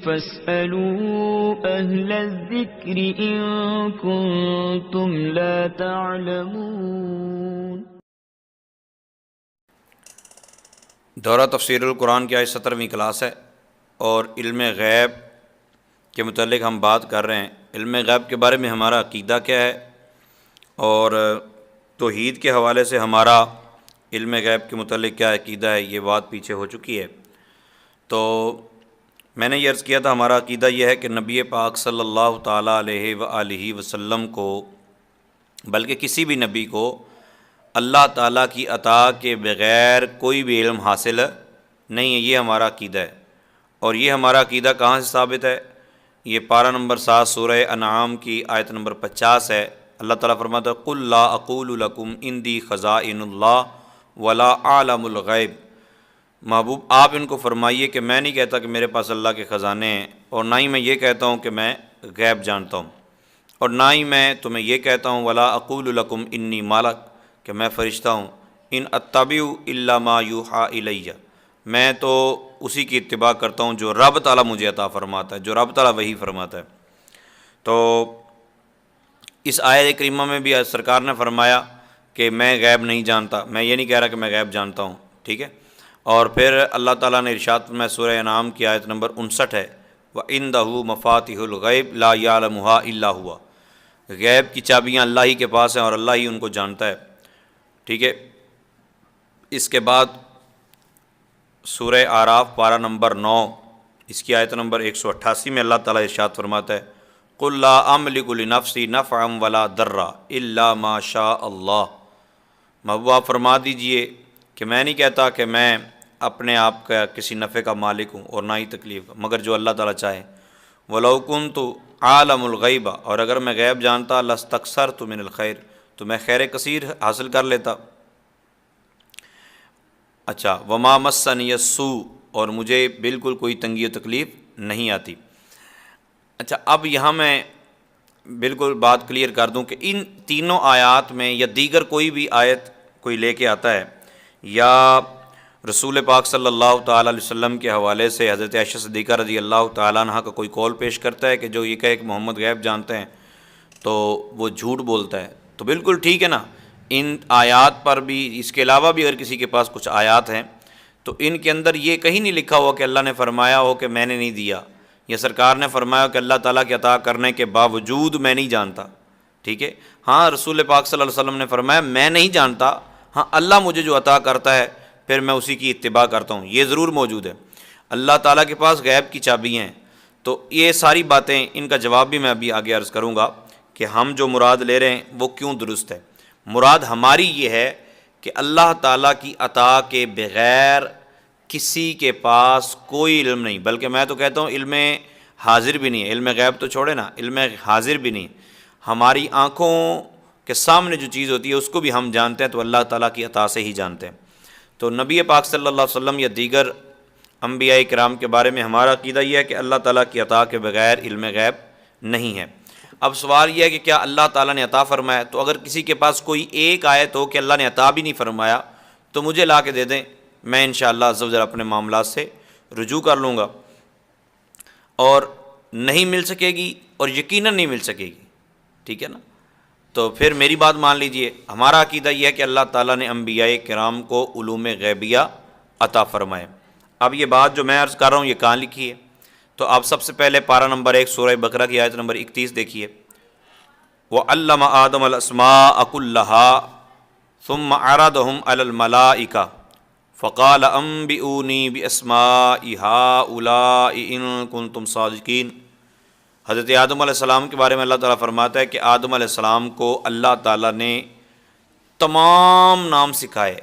فاسألوا أهل الذكر إن كنتم لا تعلمون۔ دورہ تفسیر القرآن کی آج 17ویں کلاس ہے اور علم غیب کے متعلق ہم بات کر رہے ہیں۔ علم غیب کے بارے میں ہمارا عقیدہ کیا ہے اور توحید کے حوالے سے ہمارا علم غیب کے متعلق کیا عقیدہ ہے، یہ بات پیچھے ہو چکی ہے۔ تو میں نے یہ عرض کیا تھا ہمارا عقیدہ یہ ہے کہ نبی پاک صلی اللہ تعالیٰ علیہ وآلہ وسلم کو، بلکہ کسی بھی نبی کو اللہ تعالیٰ کی عطا کے بغیر کوئی بھی علم حاصل نہیں ہے، یہ ہمارا عقیدہ ہے۔ اور یہ ہمارا عقیدہ کہاں سے ثابت ہے؟ یہ پارہ نمبر 7 سورہ انعام کی آیت نمبر 50 ہے۔ اللہ تعالیٰ فرماتا ہے قُلْ لَا أَقُولُ لَكُمْ عِنْدِي خَزَائِنُ اللَّهِ وَلَا أَعْلَمُ الْغَيْبَ۔ محبوب آپ ان کو فرمائیے کہ میں نہیں کہتا کہ میرے پاس اللہ کے خزانے ہیں، اور نہ ہی میں یہ کہتا ہوں کہ میں غیب جانتا ہوں، اور نہ ہی میں تمہیں یہ کہتا ہوں وَلَا أَقُولُ لَكُمْ إِنِّي مَلَكٌ کہ میں فرشتہ ہوں، ان أَتَّبِعُ إِلَّا مَا يُوحَىٰ إِلَيَّ میں تو اسی کی اتباع کرتا ہوں جو رب تعالیٰ مجھے عطا فرماتا ہے، جو رب تعالیٰ وہی فرماتا ہے۔ تو اس آیت کریمہ میں بھی سرکار نے فرمایا کہ میں غیب نہیں جانتا، میں یہ نہیں کہہ رہا کہ میں غیب جانتا ہوں، ٹھیک ہے۔ اور پھر اللہ تعالیٰ نے ارشاد میں سورہ انعام کی آیت نمبر 59 ہے وَعِندَهُ مَفَاتِحُ الْغَيْبِ لَا يَعْلَمُهَا إِلَّا هُوَ، غیب کی چابیاں اللہ ہی کے پاس ہیں اور اللہ ہی ان کو جانتا ہے، ٹھیک ہے۔ اس کے بعد سورہ اعراف پارہ نمبر 9 اس کی آیت نمبر 188 میں اللہ تعالیٰ ارشاد فرماتا ہے قُلْ لَا أَمْلِكُ لِنَفْسِي نَفْعًا وَلَا ضَرًّا إِلَّا مَا شَاءَ اللَّهُ محبوب آپ فرما دیجئے کہ میں نہیں کہتا کہ میں اپنے آپ کا کسی نفع کا مالک ہوں اور نہ ہی تکلیف کا، مگر جو اللہ تعالیٰ چاہے۔ وَلَوْ كُنْتُ عَالَمُ الْغَيْبَ اور اگر میں غیب جانتا لَاسْتَكْثَرْتُ مِنَ الْخَيْرِ تو میں خیر کثیر حاصل کر لیتا۔ اچھا وَمَا مَسَّنِيَ السُّوءُ اور مجھے بالکل کوئی تنگی و تکلیف نہیں آتی۔ اچھا اب یہاں میں بالکل بات کلیئر کر دوں کہ ان تینوں آیات میں یا دیگر کوئی بھی آیت کوئی لے کے آتا ہے یا رسول پاک صلی اللہ تعالیٰ علیہ وسلم کے حوالے سے حضرت عائشہ صدیقہ رضی اللہ تعالیٰ عنہ کا کوئی قول پیش کرتا ہے کہ جو یہ کہے کہ محمد غیب جانتے ہیں تو وہ جھوٹ بولتا ہے، تو بالکل ٹھیک ہے نا۔ ان آیات پر بھی اس کے علاوہ بھی اگر کسی کے پاس کچھ آیات ہیں تو ان کے اندر یہ کہیں نہیں لکھا ہوا کہ اللہ نے فرمایا ہو کہ میں نے نہیں دیا، یا سرکار نے فرمایا کہ اللہ تعالیٰ کے عطا کرنے کے باوجود میں نہیں جانتا، ٹھیک ہے۔ ہاں رسول پاک صلی اللہ علیہ وسلم نے فرمایا میں نہیں جانتا، ہاں اللہ مجھے جو عطا کرتا ہے پھر میں اسی کی اتباع کرتا ہوں، یہ ضرور موجود ہے۔ اللہ تعالیٰ کے پاس غیب کی چابیاں ہیں، تو یہ ساری باتیں ان کا جواب بھی میں ابھی آگے عرض کروں گا کہ ہم جو مراد لے رہے ہیں وہ کیوں درست ہے۔ مراد ہماری یہ ہے کہ اللہ تعالیٰ کی عطا کے بغیر کسی کے پاس کوئی علم نہیں، بلکہ میں تو کہتا ہوں علم حاضر بھی نہیں ہے، علم غیب تو چھوڑے نا، علم حاضر بھی نہیں۔ ہماری آنکھوں کے سامنے جو چیز ہوتی ہے اس کو بھی ہم جانتے ہیں تو اللہ تعالیٰ کی عطا سے ہی جانتے ہیں۔ تو نبی پاک صلی اللہ علیہ وسلم یا دیگر انبیاء کرام کے بارے میں ہمارا عقیدہ یہ ہے کہ اللہ تعالیٰ کی عطا کے بغیر علم غیب نہیں ہے۔ اب سوال یہ ہے کہ کیا اللہ تعالیٰ نے عطا فرمایا؟ تو اگر کسی کے پاس کوئی ایک آیت ہو کہ اللہ نے عطا بھی نہیں فرمایا تو مجھے لا کے دے دیں، میں انشاءاللہ عز و جل اپنے معاملات سے رجوع کر لوں گا، اور نہیں مل سکے گی اور یقیناً نہیں مل سکے گی، ٹھیک ہے نا۔ تو پھر میری بات مان لیجئے، ہمارا عقیدہ یہ ہے کہ اللہ تعالیٰ نے انبیاء کرام کو علوم غیبیہ عطا فرمائے۔ اب یہ بات جو میں عرض کر رہا ہوں یہ کہاں لکھی ہے؟ تو آپ سب سے پہلے پارہ نمبر 1 سورہ بقرہ کی آیت نمبر 31 دیکھیے وَعَلَّمَ آدَمَ الْأَسْمَاءَ كُلَّهَا ثُمَّ عَرَضَهُمْ عَلَى الْمَلَائِكَةِ فَقَالَ أَنبِئُونِي بِأَسْمَاءِ هَؤُلَاءِ إِن كُنتُمْ صَادِقِينَ۔ حضرت آدم علیہ السلام کے بارے میں اللہ تعالیٰ فرماتا ہے کہ آدم علیہ السلام کو اللہ تعالیٰ نے تمام نام سکھائے،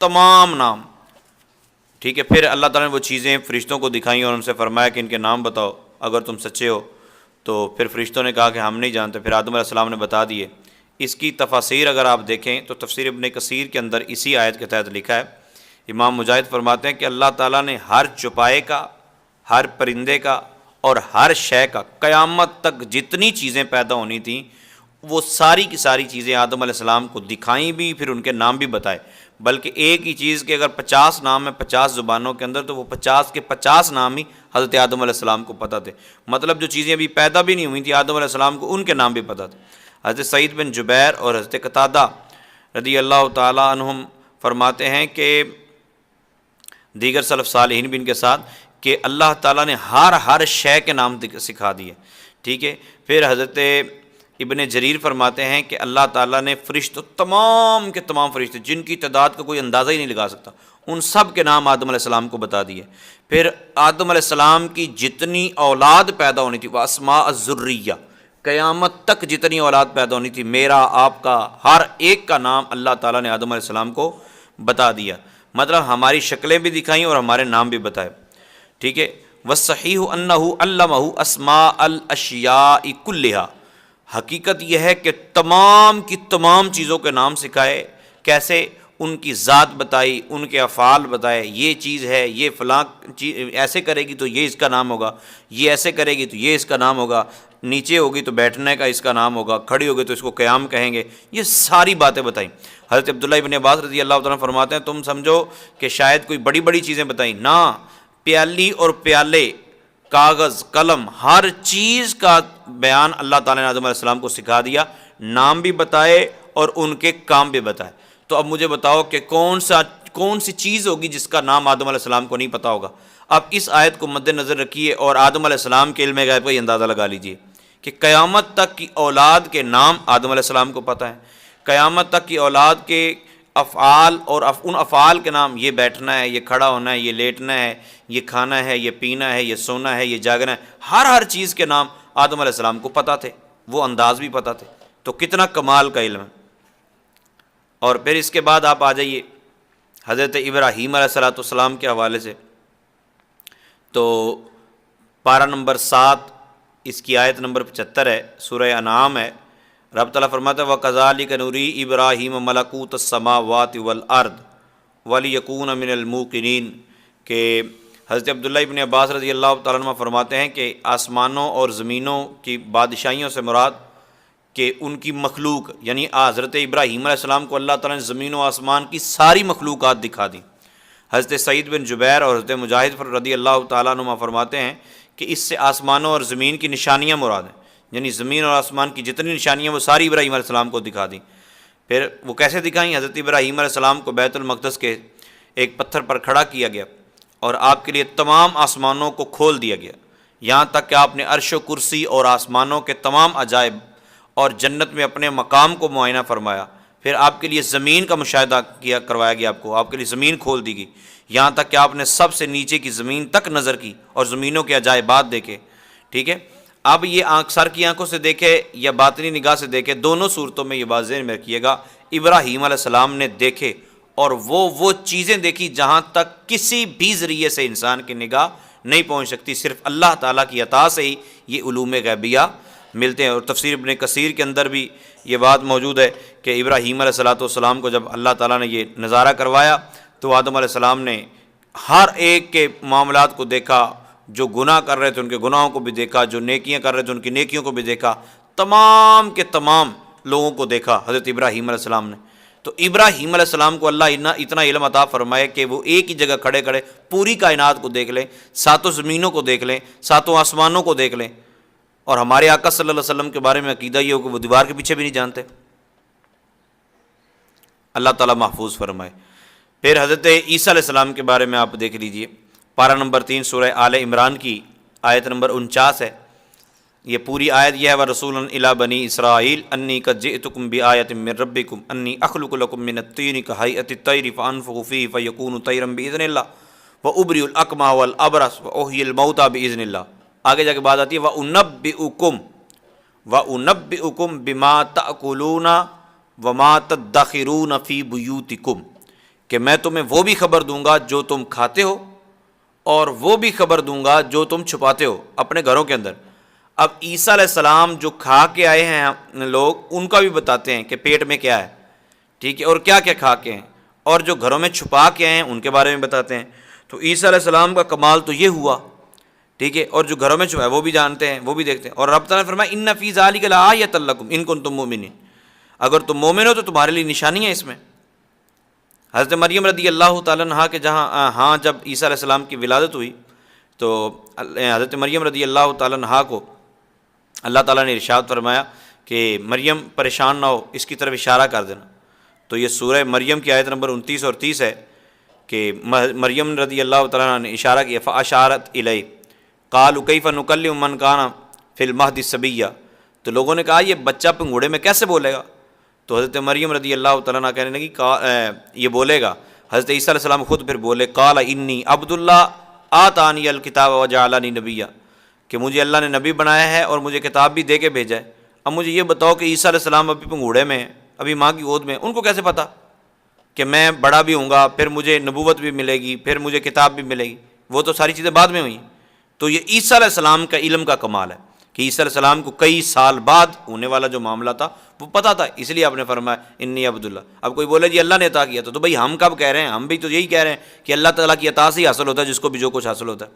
تمام نام، ٹھیک ہے۔ پھر اللہ تعالیٰ نے وہ چیزیں فرشتوں کو دکھائیں اور ان سے فرمایا کہ ان کے نام بتاؤ اگر تم سچے ہو، تو پھر فرشتوں نے کہا کہ ہم نہیں جانتے، پھر آدم علیہ السلام نے بتا دیے۔ اس کی تفاسیر اگر آپ دیکھیں تو تفسیر ابن کثیر کے اندر اسی آیت کے تحت لکھا ہے، امام مجاہد فرماتے ہیں کہ اللہ تعالیٰ نے ہر چوپائے کا، ہر پرندے کا اور ہر شے کا قیامت تک جتنی چیزیں پیدا ہونی تھیں وہ ساری کی ساری چیزیں آدم علیہ السلام کو دکھائیں بھی، پھر ان کے نام بھی بتائے۔ بلکہ ایک ہی چیز کے اگر 50 نام ہیں 50 زبانوں کے اندر، تو وہ 50 کے 50 نام ہی حضرت آدم علیہ السلام کو پتہ تھے. مطلب جو چیزیں ابھی پیدا بھی نہیں ہوئی تھیں آدم علیہ السلام کو، ان کے نام بھی پتہ تھے. حضرت سعید بن جبیر اور حضرت قتادہ رضی اللہ تعالیٰ عنہم فرماتے ہیں کہ دیگر سلف صالحین بھی ان کے ساتھ، کہ اللہ تعالیٰ نے ہر شے کے نام سکھا دیے. ٹھیک ہے. پھر حضرت ابن جریر فرماتے ہیں کہ اللہ تعالیٰ نے فرشتوں، تمام کے تمام فرشتے جن کی تعداد کا کوئی اندازہ ہی نہیں لگا سکتا، ان سب کے نام آدم علیہ السلام کو بتا دیے. پھر آدم علیہ السلام کی جتنی اولاد پیدا ہونی تھی، وہ اسماء الذریہ، قیامت تک جتنی اولاد پیدا ہونی تھی، میرا آپ کا ہر ایک کا نام اللہ تعالیٰ نے آدم علیہ السلام کو بتا دیا. مطلب ہماری شکلیں بھی دکھائیں اور ہمارے نام بھی بتائے. ٹھیک ہے. وَالصَّحِيحُ أَنَّهُ عَلَّمَهُ أَسْمَاءَ الْأَشْيَاءِ كُلِّهَا، حقیقت یہ ہے کہ تمام کی تمام چیزوں کے نام سکھائے. کیسے؟ ان کی ذات بتائی، ان کے افعال بتائے، یہ چیز ہے، یہ فلاں چیز ایسے کرے گی تو یہ اس کا نام ہوگا، یہ ایسے کرے گی تو یہ اس کا نام ہوگا، نیچے ہوگی تو بیٹھنے کا اس کا نام ہوگا، کھڑی ہوگی تو اس کو قیام کہیں گے. یہ ساری باتیں بتائیں. حضرت عبداللہ ابن عباس رضی اللہ تعالیٰ فرماتے ہیں تم سمجھو کہ شاید کوئی بڑی بڑی چیزیں بتائیں، نہ، پیالی اور پیالے، کاغذ، قلم، ہر چیز کا بیان اللہ تعالیٰ نے آدم علیہ السلام کو سکھا دیا، نام بھی بتائے اور ان کے کام بھی بتائے. تو اب مجھے بتاؤ کہ کون سی چیز ہوگی جس کا نام آدم علیہ السلام کو نہیں پتا ہوگا؟ اب اس آیت کو مد نظر رکھیے اور آدم علیہ السلام کے علم غیب کا یہ اندازہ لگا لیجئے کہ قیامت تک کی اولاد کے نام آدم علیہ السلام کو پتہ ہے. قیامت تک کی اولاد کے افعال اور ان افعال کے نام، یہ بیٹھنا ہے، یہ کھڑا ہونا ہے، یہ لیٹنا ہے، یہ کھانا ہے، یہ پینا ہے، یہ سونا ہے، یہ جاگنا ہے، ہر چیز کے نام آدم علیہ السلام کو پتہ تھے، وہ انداز بھی پتہ تھے. تو کتنا کمال کا علم ہے. اور پھر اس کے بعد آپ آ جائیے حضرت ابراہیم علیہ السلام کے حوالے سے. تو پارہ نمبر 7 اس کی آیت نمبر 75 ہے، سورہ انعام ہے. رب تعالیٰ فرماتا ہے وَكَذَلِكَ نُرِي إِبْرَاهِيمَ مَلَكُوتَ السَّمَاوَاتِ وَالْأَرْضِ وَلِيَكُونَ مِنَ الْمُوقِنِينَ، کہ حضرت عبداللہ ابن عباس رضی اللہ تعالیٰ عنہ فرماتے ہیں کہ آسمانوں اور زمینوں کی بادشاہیوں سے مراد کہ ان کی مخلوق، یعنی حضرت ابراہیم علیہ السلام کو اللہ تعالیٰ نے زمین و آسمان کی ساری مخلوقات دکھا دی. حضرت سعید بن جبیر اور حضرت مجاہد رضی اللہ تعالیٰ عنہ فرماتے ہیں کہ اس سے آسمانوں اور زمین کی نشانیاں مراد ہیں، یعنی زمین اور آسمان کی جتنی نشانیاں وہ ساری ابراہیم علیہ السلام کو دکھا دیں. پھر وہ کیسے دکھائیں؟ حضرت ابراہیم علیہ السلام کو بیت المقدس کے ایک پتھر پر کھڑا کیا گیا اور آپ کے لیے تمام آسمانوں کو کھول دیا گیا، یہاں تک کہ آپ نے عرش و کرسی اور آسمانوں کے تمام عجائب اور جنت میں اپنے مقام کو معائنہ فرمایا. پھر آپ کے لیے زمین کا مشاہدہ کروایا گیا، آپ کے لیے زمین کھول دی گئی، یہاں تک کہ آپ نے سب سے نیچے کی زمین تک نظر کی اور زمینوں کے عجائبات دیکھے. ٹھیک ہے. اب یہ سر کی آنکھوں سے دیکھے یا باطنی نگاہ سے دیکھے، دونوں صورتوں میں یہ بات ذہن میں رکھیے گا، ابراہیم علیہ السلام نے دیکھے اور وہ چیزیں دیکھی جہاں تک کسی بھی ذریعے سے انسان کی نگاہ نہیں پہنچ سکتی. صرف اللہ تعالیٰ کی عطا سے ہی یہ علوم غیبیہ ملتے ہیں. اور تفسیر ابن کثیر کے اندر بھی یہ بات موجود ہے کہ ابراہیم علیہ السلام کو جب اللہ تعالیٰ نے یہ نظارہ کروایا تو آدم علیہ السلام نے ہر ایک کے معاملات کو دیکھا، جو گناہ کر رہے تھے ان کے گناہوں کو بھی دیکھا، جو نیکیاں کر رہے تھے ان کی نیکیوں کو بھی دیکھا، تمام کے تمام لوگوں کو دیکھا حضرت ابراہیم علیہ السلام نے. تو ابراہیم علیہ السلام کو اللہ اتنا علم عطا فرمائے کہ وہ ایک ہی جگہ کھڑے کھڑے پوری کائنات کو دیکھ لیں، ساتوں زمینوں کو دیکھ لیں، ساتوں آسمانوں کو دیکھ لیں. اور ہمارے آقا صلی اللہ علیہ وسلم کے بارے میں عقیدہ یہ ہو کہ وہ دیوار کے پیچھے بھی نہیں جانتے. اللہ تعالیٰ محفوظ فرمائے. پھر حضرت عیسیٰ علیہ السلام کے بارے میں آپ دیکھ لیجئے، پارہ نمبر 3 سورہ آل عمران کی آیت نمبر 49 ہے. یہ پوری آیت یہ ہے وَرَسُولًا إِلَىٰ بَنِي إِسْرَائِيلَ أَنِّي قَدْ جِئْتُكُم بِآيَةٍ مِّن رَّبِّكُمْ أَنِّي أَخْلُقُ لَكُم مِّنَ الطِّينِ كَهَيْئَةِ الطَّيْرِ فَأَنفُخُ فِيهِ فَيَكُونُ طَيْرًا بِإِذْنِ اللَّهِ وَأُبْرِئُ الْأَكْمَهَ وَالْأَبْرَصَ وَأُحْيِي الْمَوْتَىٰ بِإِذْنِ اللَّهِ. آگے جا کے بات آتی ہے وَأُنَبِّئُكُم بِمَا تَأْكُلُونَ وَمَا تَدَّخِرُونَ فِي بُيُوتِكُم، کہ میں تمہیں وہ بھی خبر دوں گا جو تم کھاتے ہو اور وہ بھی خبر دوں گا جو تم چھپاتے ہو اپنے گھروں کے اندر. اب عیسیٰ علیہ السلام جو کھا کے آئے ہیں لوگ، ان کا بھی بتاتے ہیں کہ پیٹ میں کیا ہے، ٹھیک ہے، اور کیا کیا کھا کے ہیں، اور جو گھروں میں چھپا کے آئے ہیں ان کے بارے میں بتاتے ہیں. تو عیسیٰ علیہ السلام کا کمال تو یہ ہوا، ٹھیک ہے، اور جو گھروں میں چھپا ہے وہ بھی جانتے ہیں، وہ بھی دیکھتے ہیں. اور رب تعالیٰ نے فرمایا ان فی ذلک لآیۃ لکم ان کنتم مؤمنین، اگر تم مومن ہو تو تمہارے لیے نشانی ہے اس میں. حضرت مریم رضی اللہ تعالیٰ عنہا کے جہاں جب عیسیٰ علیہ السلام کی ولادت ہوئی تو حضرت مریم رضی اللہ تعالیٰ عنہا کو اللہ تعالیٰ نے ارشاد فرمایا کہ مریم پریشان نہ ہو، اس کی طرف اشارہ کر دینا۔ تو یہ سورہ مریم کی آیت نمبر 29 اور 30 ہے کہ مریم رضی اللہ تعالیٰ عنہ نے اشارہ کیا، فاشارت الیہ قالوا کیف نکلم من کان فی المہد صبیا، تو لوگوں نے کہا یہ بچہ پنگوڑے میں کیسے بولے گا؟ تو حضرت مریم رضی اللہ تعالیٰ عنہ کہنے لگی یہ بولے گا۔ حضرت عیسیٰ علیہ السلام خود پھر بولے قال انی عبد اللہ آتانی الکتاب وجعلنی نبیا، کہ مجھے اللہ نے نبی بنایا ہے اور مجھے کتاب بھی دے کے بھیجا ہے۔ اب مجھے یہ بتاؤ کہ عیسیٰ علیہ السلام ابھی پنگوڑے میں ہیں، ابھی ماں کی گود میں، ان کو کیسے پتہ کہ میں بڑا بھی ہوں گا، پھر مجھے نبوت بھی ملے گی، پھر مجھے کتاب بھی ملے گی؟ وہ تو ساری چیزیں بعد میں ہوئیں۔ تو یہ عیسیٰ علیہ السلام کا علم کا کمال ہے کہ عیسیٰ علیہ السلام کو کئی سال بعد ہونے والا جو معاملہ تھا وہ پتہ تھا، اس لیے آپ نے فرمایا انی عبداللہ۔ اب کوئی بولے جی اللہ نے عطا کیا تو بھائی ہم کب کہہ رہے ہیں؟ ہم بھی تو یہی کہہ رہے ہیں کہ اللہ تعالیٰ کی عطا سے ہی حاصل ہوتا ہے جس کو بھی جو کچھ حاصل ہوتا ہے۔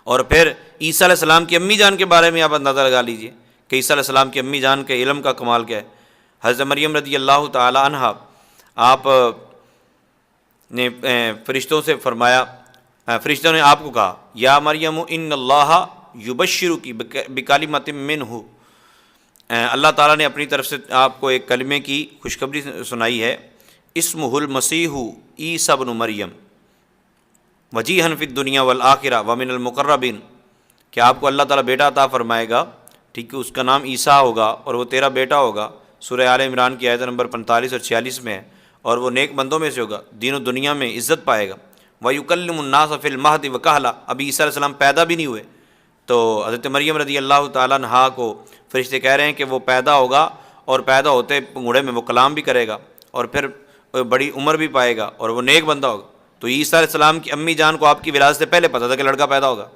اور پھر عیسیٰ علیہ السلام کی امی جان کے بارے میں آپ اندازہ لگا لیجئے کہ عیسیٰ علیہ السلام کی امی جان کے علم کا کمال کیا ہے۔ حضرت مریم رضی اللہ تعالی عنہا آپ نے فرشتوں سے فرمایا، فرشتوں نے آپ کو کہا یا مریم ان اللہ یبشرک بکلمۃ منہ، اللہ تعالیٰ نے اپنی طرف سے آپ کو ایک کلمے کی خوشخبری سنائی ہے، اسمہ المسیح عیسی ابن مریم وجیہا فی الدنیا والآخرہ ومن المقربین، کہ آپ کو اللہ تعالیٰ بیٹا عطا فرمائے گا، ٹھیک ہے، اس کا نام عیسیٰ ہوگا اور وہ تیرا بیٹا ہوگا، سورہ آل عمران کی آیت نمبر 45 اور 46 میں ہے، اور وہ نیک بندوں میں سے ہوگا، دین و دنیا میں عزت پائے گا۔ وَيُكَلِّمُ النَّاسَ فِي الْمَهْدِ وَكَهْلًا، ابھی عیسیٰ علیہ السلام پیدا بھی نہیں ہوئے تو حضرت مریم رضی اللہ تعالیٰ عنہا کو فرشتے کہہ رہے ہیں کہ وہ پیدا ہوگا اور پیدا ہوتے پنگوڑے میں وہ کلام بھی کرے گا اور پھر بڑی عمر بھی پائے گا اور وہ نیک بندہ ہوگا۔ تو عیسیٰ علیہ السلام کی امی جان کو آپ کی ولادت سے پہلے پتہ تھا کہ لڑکا پیدا ہوگا،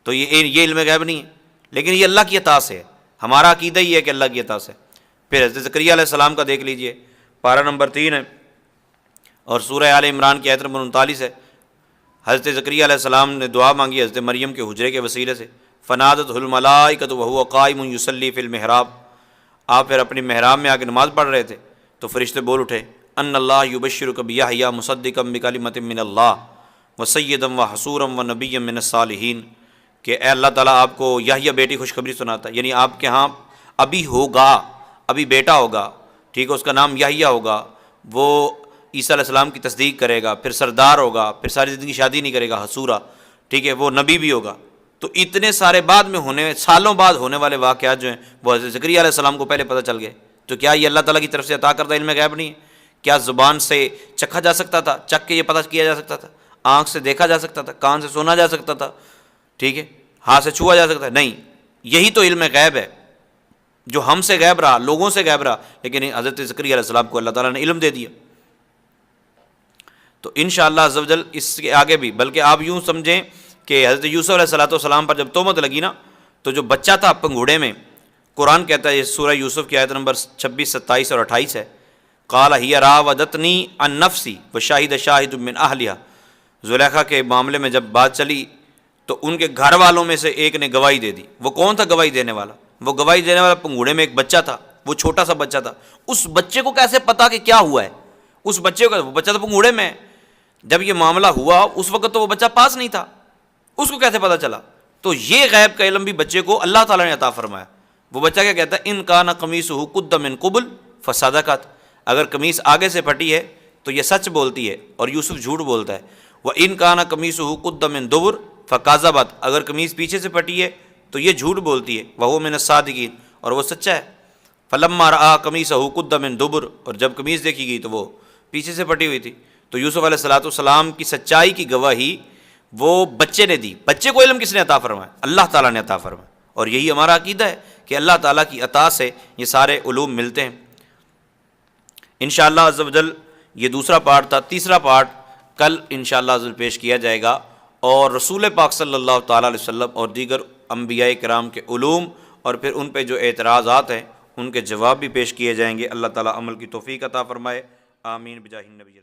تو یہ علم غیب نہیں ہے، لیکن یہ اللہ کی عطا سے ہے۔ ہمارا عقیدہ ہی ہے کہ اللہ کی عطا سے۔ پھر حضرت زکریا علیہ السلام کا دیکھ لیجئے، پارہ نمبر 3 ہے اور سورہ آل عمران کی آیت نمبر 39 ہے۔ حضرت زکریا علیہ السلام نے دعا مانگی حضرت مریم کے حجرے کے وسیلے سے، فنادتہ الملائکۃ وہو قائم یصلی فی المحراب، آپ پھر اپنی محراب میں آ کے نماز پڑھ رہے تھے تو فرشتے بول اٹھے ان اللہ یبشرک بیحییٰ مصدقا بکلمۃ من اللہ وسیدا وحصورا ونبیا من الصالحین، کہ اے اللہ تعالیٰ آپ کو یحییٰ بیٹی خوشخبری سناتا ہے، یعنی آپ کے ہاں ابھی ہوگا، ابھی بیٹا ہوگا، ٹھیک ہے، اس کا نام یحییٰ ہوگا، وہ عیسیٰ علیہ السلام کی تصدیق کرے گا، پھر سردار ہوگا، پھر ساری زندگی شادی نہیں کرے گا، حصورا، ٹھیک ہے، وہ نبی بھی ہوگا۔ تو اتنے سارے بعد میں سالوں بعد ہونے والے واقعات جو ہیں وہ حضرت زکریا علیہ السلام کو پہلے پتہ چل گئے۔ تو کیا یہ اللہ تعالیٰ کی طرف سے عطا کردہ علم غیب نہیں ہے؟ کیا زبان سے چکھا جا سکتا تھا، چکھ کے یہ پتہ کیا جا سکتا تھا؟ آنکھ سے دیکھا جا سکتا تھا، کان سے سنا جا سکتا تھا، ٹھیک ہے، ہاتھ سے چھوا جا سکتا ہے؟ نہیں، یہی تو علم غیب ہے جو ہم سے غیب رہا، لوگوں سے غیب رہا، لیکن حضرت زکریا علیہ السلام کو اللہ تعالیٰ نے علم دے دیا۔ تو انشاءاللہ عز و جل اس کے آگے بھی، بلکہ آپ یوں سمجھیں کہ حضرت یوسف علیہ السلام پر جب تہمت لگی نا تو جو بچہ تھا پنگوڑے میں، قرآن کہتا ہے سورہ یوسف کی آیت نمبر 26، 27 اور 28 ہے، قال ہی راودتنی عن نفسی وشاہد شاہد من اہلہا، زلیخا کے معاملے میں جب بات چلی تو ان کے گھر والوں میں سے ایک نے گواہی دے دی۔ وہ کون تھا گواہی دینے والا؟ وہ گواہی دینے والا پنگوڑے میں ایک بچہ تھا، وہ چھوٹا سا بچہ تھا۔ اس بچے کو کیسے پتا کہ کیا ہوا ہے؟ اس بچے کو، وہ بچہ تو پنگوڑے میں ہے، جب یہ معاملہ ہوا اس وقت تو وہ بچہ پاس نہیں تھا، اس کو کیسے پتا چلا؟ تو یہ غیب کا علم بھی بچے کو اللہ تعالیٰ نے عطا فرمایا۔ وہ بچہ کیا کہتا ہے؟ ان کان قمیصہ قد من قبل فصدقت، اگر قمیص آگے سے پھٹی ہے تو یہ سچ بولتی ہے اور یوسف جھوٹ بولتا ہے۔ وَإِن كَانَ قَمِيصُهُ قُدَّ مِن دُبُرٍ فَكَذَبَتْ، اگر قمیص پیچھے سے پھٹی ہے تو یہ جھوٹ بولتی ہے، وَهُوَ مِنَ الصَّادِقِينَ، اور وہ سچا ہے۔ فَلَمَّا رَأَىٰ قَمِيصَهُ قُدَّ مِن دُبُرٍ، اور جب قمیص دیکھی گئی تو وہ پیچھے سے پھٹی ہوئی تھی۔ تو یوسف علیہ السلام کی سچائی کی گواہی وہ بچے نے دی۔ بچے کو علم کس نے عطا فرمایا؟ اللہ تعالیٰ نے عطا فرمایا، اور یہی ہمارا عقیدہ ہے کہ اللہ تعالیٰ کی عطا سے یہ سارے علوم ملتے ہیں۔ انشاءاللہ عز و جل یہ دوسرا پارٹ تھا۔ تیسرا پارٹ کل انشاءاللہ عز و جل پیش کیا جائے گا، اور رسول پاک صلی اللہ تعالیٰ علیہ وسلم اور دیگر انبیاء کرام کے علوم اور پھر ان پہ جو اعتراضات ہیں ان کے جواب بھی پیش کیے جائیں گے۔ اللہ تعالیٰ عمل کی توفیق عطا فرمائے، آمین بجاہ النبی۔